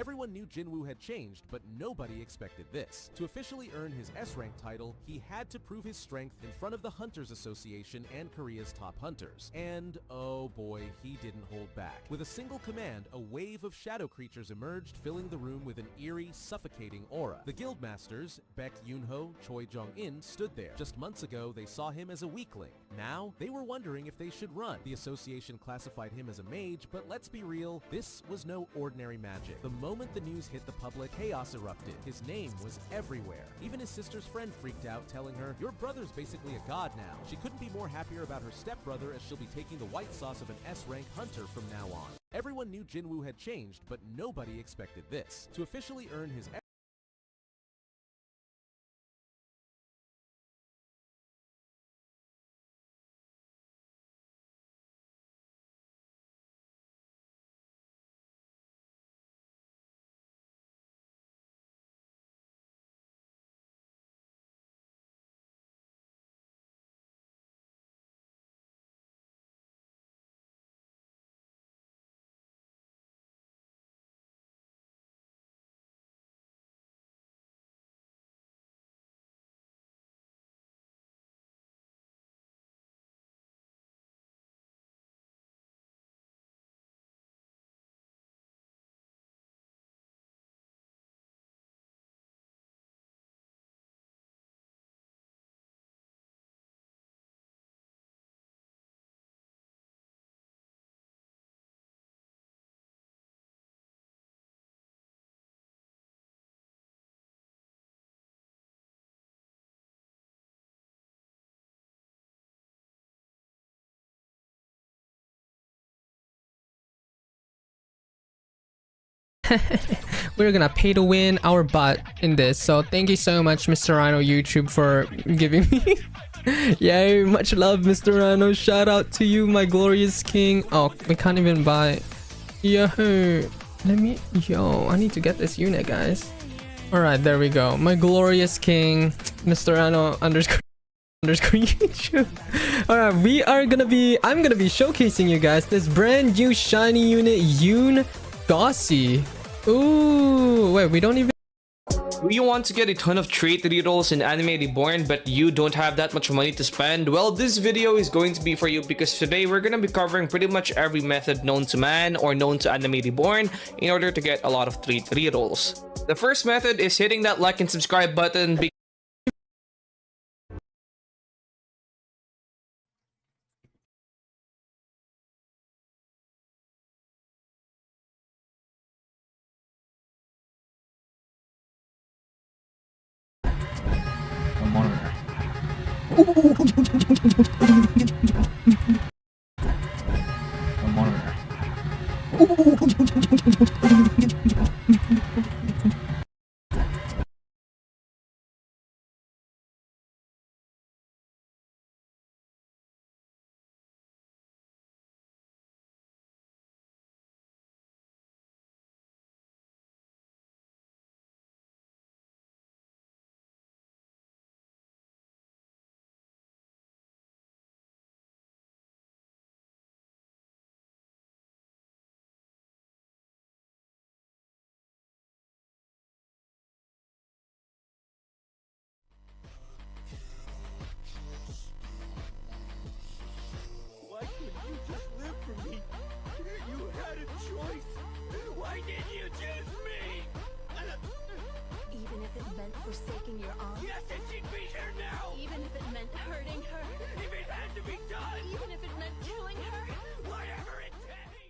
Everyone knew Jinwoo had changed, but nobody expected this. To officially earn his S-rank title, he had to prove his strength in front of the Hunters Association and Korea's top hunters. And oh boy, he didn't hold back. With a single command, a wave of shadow creatures emerged, filling the room with an eerie, suffocating aura. The guildmasters, Baek Yoonho, Choi Jong-in, stood there. Just months ago, they saw him as a weakling. Now, they were wondering if they should run. The association classified him as a mage, but let's be real, this was no ordinary magic. The moment the news hit the public, chaos erupted. His name was everywhere. Even his sister's friend freaked out, telling her, "Your brother's basically a god now." She couldn't be more happier about her stepbrother, as she'll be taking the white sauce of an S-rank hunter from now on. Everyone knew Jinwoo had changed, but nobody expected this. To officially earn his We're gonna pay to win our bot in this, so thank you so much, Mr. Rhino YouTube, for giving me yay, much love, Mr. Rhino. Shout out to you, my glorious king. Oh, we can't even buy. Yo, I need to get this unit, guys. All right, there we go, my glorious king, Mr. Rhino underscore YouTube. All right, I'm gonna be showcasing you guys this brand new shiny unit, Yoon Gossi. Ooh, wait, we don't even. Do you want to get a ton of trait rerolls in Anime Reborn but you don't have that much money to spend? Well, this video is going to be for you, because today we're going to be covering pretty much every method known to man or known to Anime Reborn in order to get a lot of trait rerolls. The first method is hitting that like and subscribe button. Why couldn't you just live for me? You had a choice. Why didn't you choose me? Even if it meant forsaking your aunt. Yes, and she'd be here now. Even if it meant hurting her. If it had to be done. Even if it meant killing her. Whatever it takes.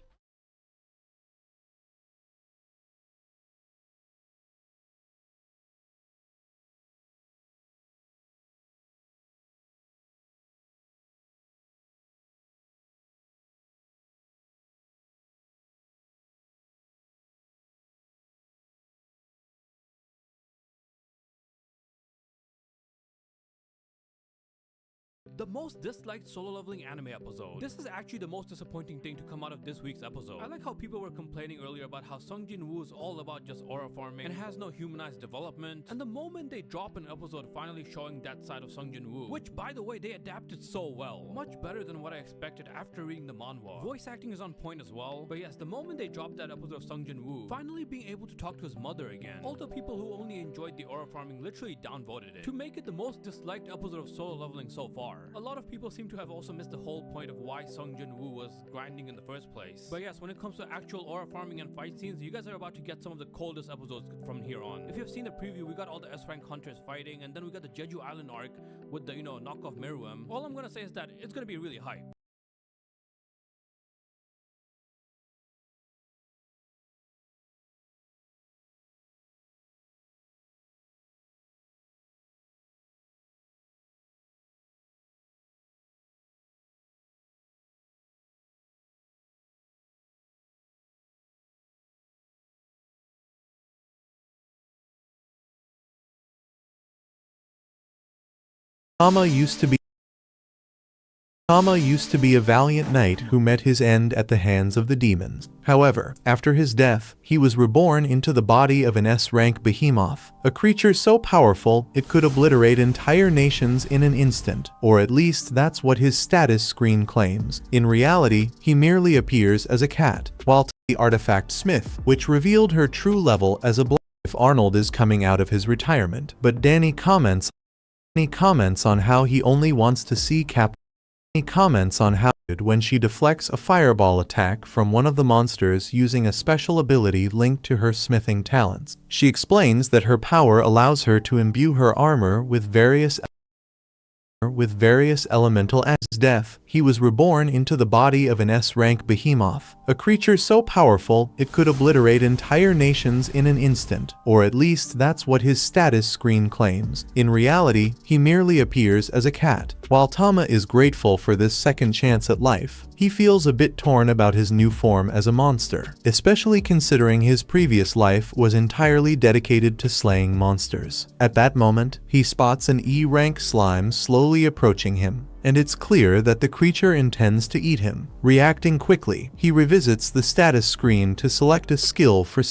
The most disliked solo leveling anime episode. This is actually the most disappointing thing to come out of this week's episode. I like how people were complaining earlier about how Sung Jin Woo is all about just aura farming and has no humanized development, and the moment they drop an episode finally showing that side of Sung Jin Woo, which by the way they adapted so well, much better than what I expected after reading the manhwa. Voice acting is on point as well, but yes, the moment they dropped that episode of Sung Jin Woo finally being able to talk to his mother again, all the people who only enjoyed the aura farming literally downvoted it to make it the most disliked episode of solo leveling so far. A lot of people seem to have also missed the whole point of why Sung Jin Woo was grinding in the first place. But yes, when it comes to actual aura farming and fight scenes, you guys are about to get some of the coldest episodes from here on. If you've seen the preview, we got all the S-rank hunters fighting, and then we got the Jeju Island arc with the, knockoff Meruem. All I'm gonna say is that it's gonna be really hype. Tama used to be a valiant knight who met his end at the hands of the demons. However, after his death, he was reborn into the body of an S-rank behemoth, a creature so powerful it could obliterate entire nations in an instant, or at least that's what his status screen claims. In reality, he merely appears as a cat, while the artifact Smith, which revealed her true level as a if Arnold is coming out of his retirement, but Danny comments on how he only wants to see Cap. He comments on how when she deflects a fireball attack from one of the monsters using a special ability linked to her smithing talents. She explains that her power allows her to imbue her armor with various elemental as death. He was reborn into the body of an S-rank behemoth, a creature so powerful it could obliterate entire nations in an instant, or at least that's what his status screen claims. In reality, he merely appears as a cat. While Tama is grateful for this second chance at life, he feels a bit torn about his new form as a monster, especially considering his previous life was entirely dedicated to slaying monsters. At that moment, he spots an E-rank slime slowly approaching him, and it's clear that the creature intends to eat him. Reacting quickly, he revisits the status screen to select a skill for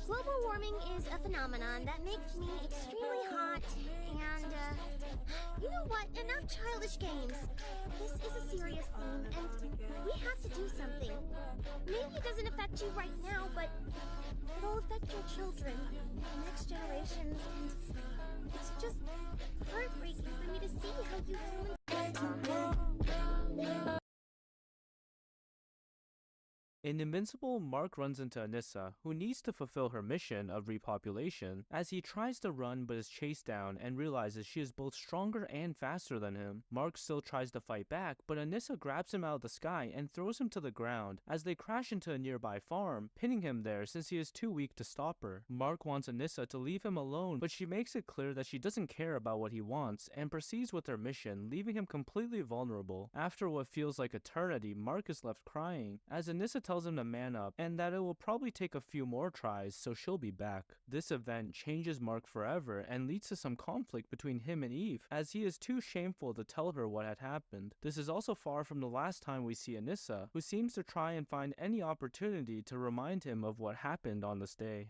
Global warming is a phenomenon that makes me extremely hot, and, you know what? Enough childish games. This is a serious theme, and we have to do something. Maybe it doesn't affect you right now, but it'll affect your children, the next generations, and it's just heartbreaking for me to see how you humans... In Invincible, Mark runs into Anissa, who needs to fulfill her mission of repopulation, as he tries to run but is chased down and realizes she is both stronger and faster than him. Mark still tries to fight back, but Anissa grabs him out of the sky and throws him to the ground as they crash into a nearby farm, pinning him there since he is too weak to stop her. Mark wants Anissa to leave him alone, but she makes it clear that she doesn't care about what he wants and proceeds with her mission, leaving him completely vulnerable. After what feels like eternity, Mark is left crying, as Anissa tells him to man up and that it will probably take a few more tries, so she'll be back. This event changes Mark forever and leads to some conflict between him and Eve, as he is too shameful to tell her what had happened. This is also far from the last time we see Anissa, who seems to try and find any opportunity to remind him of what happened on this day.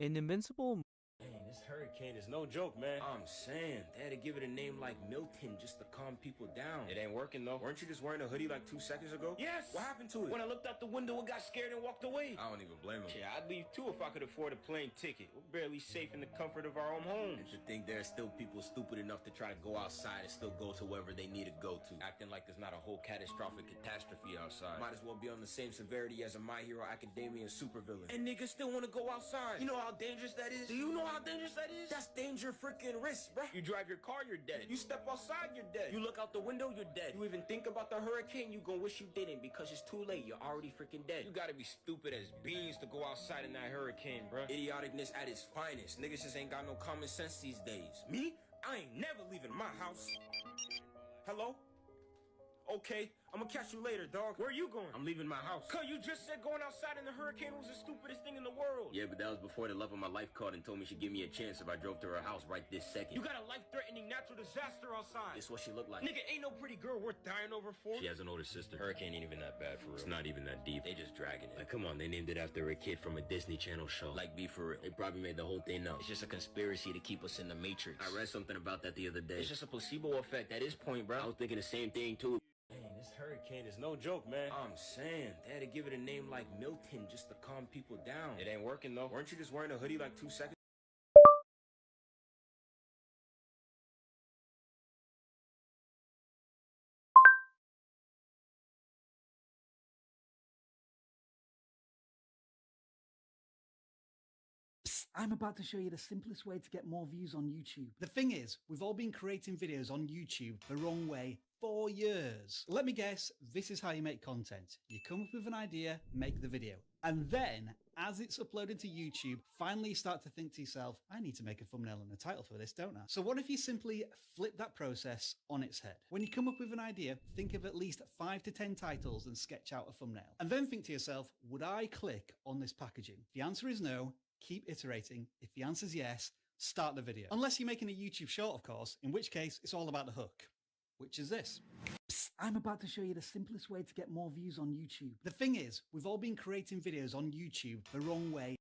In Invincible, Man, this hurricane is no joke, man. I'm saying, they had to give it a name like Milton just to calm people down. It ain't working, though. Weren't you just wearing a hoodie like 2 seconds ago? Yes! What happened to it? When I looked out the window, it got scared and walked away. I don't even blame him. Yeah, I'd leave too if I could afford a plane ticket. We're barely safe in the comfort of our own homes. And to think there are still people stupid enough to try to go outside and still go to wherever they need to go to. Acting like there's not a whole catastrophic catastrophe outside. Might as well be on the same severity as a My Hero Academia supervillain. And niggas still want to go outside. You know how dangerous that is? Do you know how dangerous that is? That's danger freaking risk, bruh. You drive your car, you're dead. You step outside, you're dead. You look out the window, you're dead. You even think about the hurricane, you gon' wish you didn't because it's too late. You're already freaking dead. You gotta be stupid as beans to go outside in that hurricane, bruh. Idioticness at its finest. Niggas just ain't got no common sense these days. Me? I ain't never leaving my house. Hello? Okay, I'm gonna catch you later, dog. Where are you going? I'm leaving my house. Cuz you just said going outside in the hurricane was the stupidest thing in the world. Yeah, but that was before the love of my life called and told me she'd give me a chance if I drove to her house right this second. You got a life-threatening natural disaster outside. It's what she looked like. Nigga, ain't no pretty girl worth dying over for. She has an older sister. Hurricane ain't even that bad for real. It's not even that deep. They just dragging it. Like, come on, they named it after a kid from a Disney Channel show. Like, be for real. They probably made the whole thing up. It's just a conspiracy to keep us in the Matrix. I read something about that the other day. It's just a placebo effect. At this point, bro, I was thinking the same thing too. Man, this hurricane is no joke, man. I'm saying, they had to give it a name like Milton just to calm people down. It ain't working though. Weren't you just wearing a hoodie like 2 seconds? I'm about to show you the simplest way to get more views on YouTube. The thing is, we've all been creating videos on YouTube the wrong way for years. Let me guess, this is how you make content. You come up with an idea, make the video. And then, as it's uploaded to YouTube, finally you start to think to yourself, I need to make a thumbnail and a title for this, don't I? So what if you simply flip that process on its head? When you come up with an idea, think of at least 5 to 10 titles and sketch out a thumbnail. And then think to yourself, would I click on this packaging? If the answer is no, keep iterating. If the answer is yes, start the video. Unless you're making a YouTube short, of course, in which case it's all about the hook, which is this. I'm about to show you the simplest way to get more views on YouTube. The thing is, we've all been creating videos on YouTube the wrong way.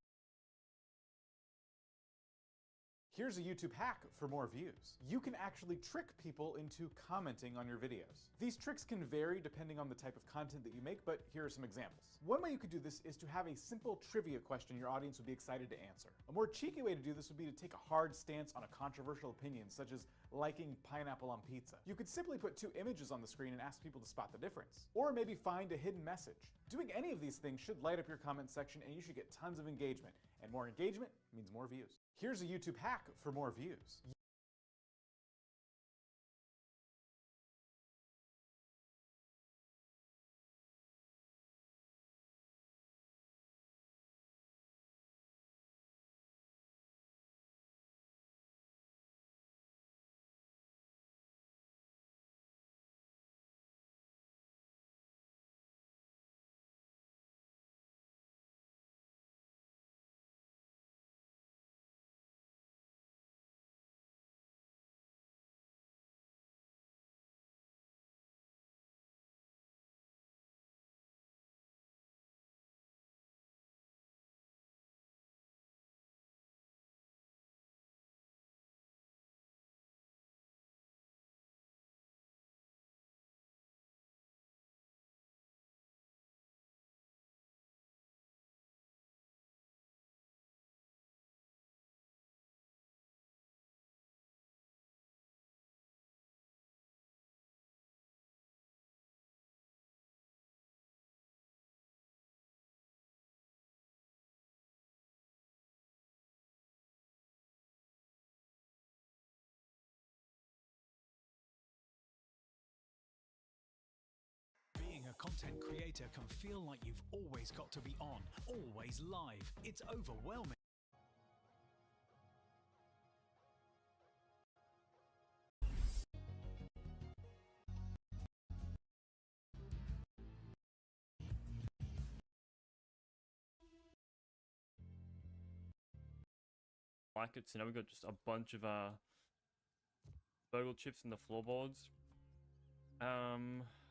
Here's a YouTube hack for more views. You can actually trick people into commenting on your videos. These tricks can vary depending on the type of content that you make, but here are some examples. One way you could do this is to have a simple trivia question your audience would be excited to answer. A more cheeky way to do this would be to take a hard stance on a controversial opinion, such as liking pineapple on pizza. You could simply put 2 images on the screen and ask people to spot the difference. Or maybe find a hidden message. Doing any of these things should light up your comment section and you should get tons of engagement. And more engagement means more views. Here's a YouTube hack for more views. Being a content creator can feel like you've always got to be on, always live. It's overwhelming. Like it, so now we've got just a bunch of burgle chips in the floorboards.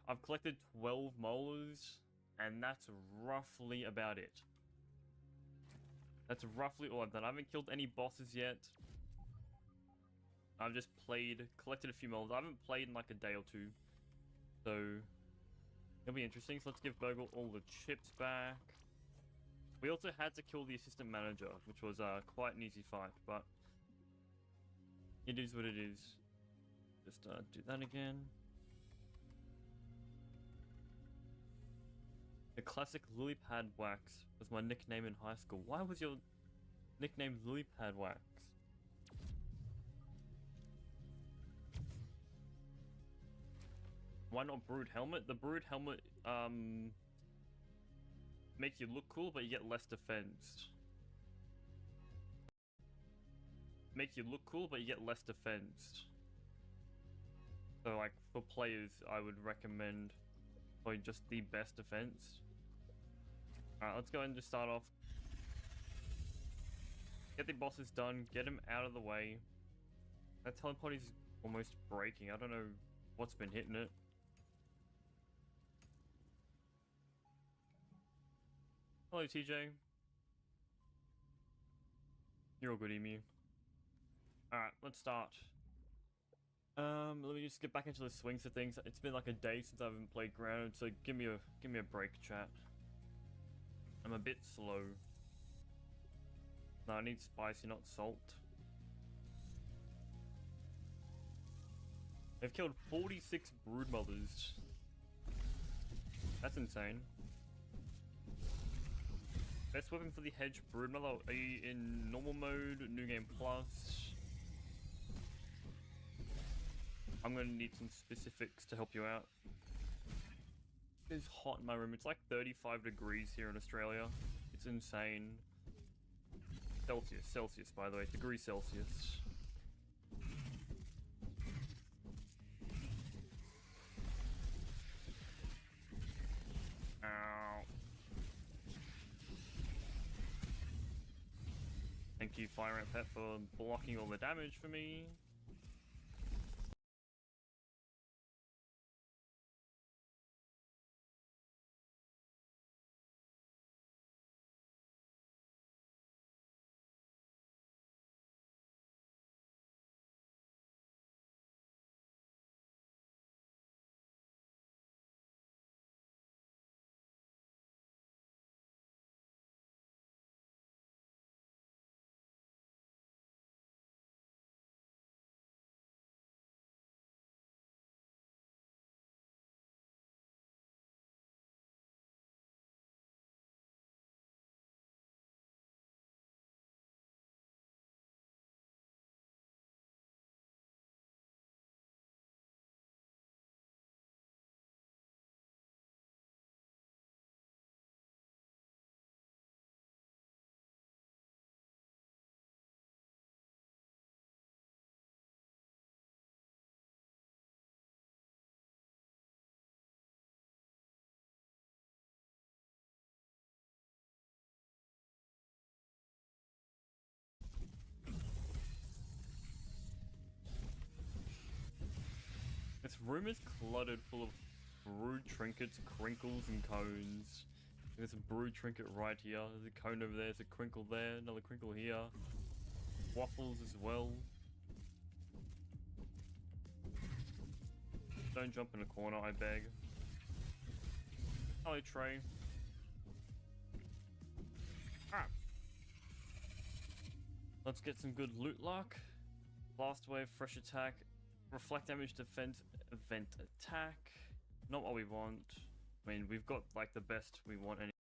I've collected 12 molars, and that's roughly about it. That's roughly all I've done. I haven't killed any bosses yet. I've just collected a few molars. I haven't played in like a day or two, so it'll be interesting. So let's give Burgle all the chips back. We also had to kill the assistant manager, which was quite an easy fight, but it is what it is. Just do that again. The classic lily pad wax was my nickname in high school. Why was your nickname lily pad wax? Why not brood helmet? The brood helmet make you look cool, but you get less defense. Make you look cool, but you get less defense. So like for players, I would recommend Probably just the best defense. Alright, let's go ahead and just start off. Get the bosses done, get him out of the way. That teleport is almost breaking. I don't know what's been hitting it. Hello, TJ. You're all good, Emu. Alright, let's start. Let me just get back into the swings of things. It's been like a day since I haven't played ground, so give me a break, chat. I'm a bit slow. No, I need spicy, not salt. They've killed 46 broodmothers. That's insane. Best weapon for the hedge broodmother. Are you in normal mode, new game plus? I'm gonna need some specifics to help you out. It's hot in my room. It's like 35 degrees here in Australia. It's insane. Celsius, by the way, degrees Celsius. Ow. Thank you, Fire Ant Pet, for blocking all the damage for me. This room is cluttered full of brood trinkets, crinkles, and cones. There's a brood trinket right here. There's a cone over there. There's a crinkle there. Another crinkle here. Waffles as well. Don't jump in a corner, I beg. Hello, Trey. Alright. Let's get some good loot luck. Blast wave, fresh attack, reflect damage, defense, event attack. Not what we want. I mean, we've got like the best we want anyway.